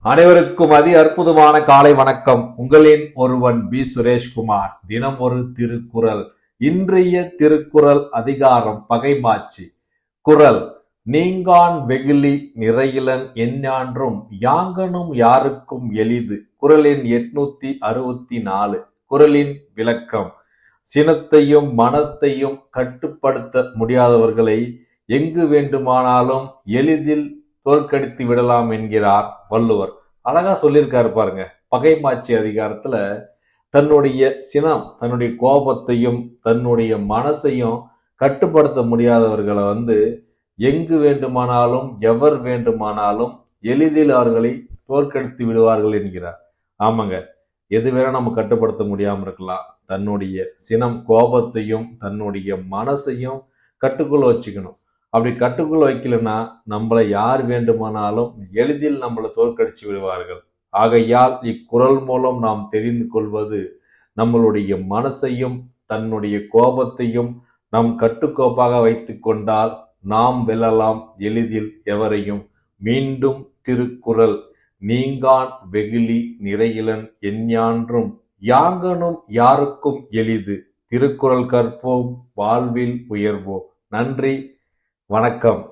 அனைவருக்கும் அற்புதமான காலை வணக்கம். உங்களின் ஒருவன் பி சுரேஷ்குமார். தினம் ஒரு திருக்குறள். இன்றைய திருக்குறள் அதிகாரம் பகைமாட்சி. குறள்: நீங்கான் வெகுளி நிறையிலன் எஞ்ஞான்றும் யாங்கனும் யாருக்கும் எளிது. குறளின் 864. குறளின் விளக்கம்: சினத்தையும் மனத்தையும் கட்டுப்படுத்த முடியாதவர்களை எங்கு வேண்டுமானாலும் எளிதில் தோற்கடித்து விடலாம் என்கிறார் வள்ளுவர். அழகா சொல்லியிருக்காரு பாருங்க. பகைமாட்சி அதிகாரத்துல தன்னுடைய சினம், தன்னுடைய கோபத்தையும் தன்னுடைய மனசையும் கட்டுப்படுத்த முடியாதவர்களை எங்கு வேண்டுமானாலும் எவர் வேண்டுமானாலும் எளிதில் அவர்களை தோற்கடித்து விடுவார்கள் என்கிறார். ஆமாங்க, எது வேணா நம்ம கட்டுப்படுத்த முடியாம இருக்கலாம். தன்னுடைய சினம், கோபத்தையும் தன்னுடைய மனசையும் கட்டுக்குள்ள வச்சுக்கணும். அப்படி கட்டுக்குள்ள வைக்கலன்னா நம்மளை யார் வேண்டுமானாலும் எளிதில் நம்மளை தோற்கடிச்சு விடுவார்கள். ஆகையால் இக்குறள் மூலம் நாம் தெரிந்து கொள்வது, நம்மளுடைய மனசையும் தன்னுடைய கோபத்தையும் நம் கட்டுக்கோப்பாக வைத்து கொண்டால் நாம் வெல்லலாம் எளிதில் எவரையும். மீண்டும் திருக்குறள்: நீங்கான் வெகுளி நிறையிலன் எஞ்ஞான்றும் யாங்கனும் யாருக்கும் எளிது. திருக்குறள் கற்போம், வாழ்வில் உயர்வோம். நன்றி, வணக்கம்.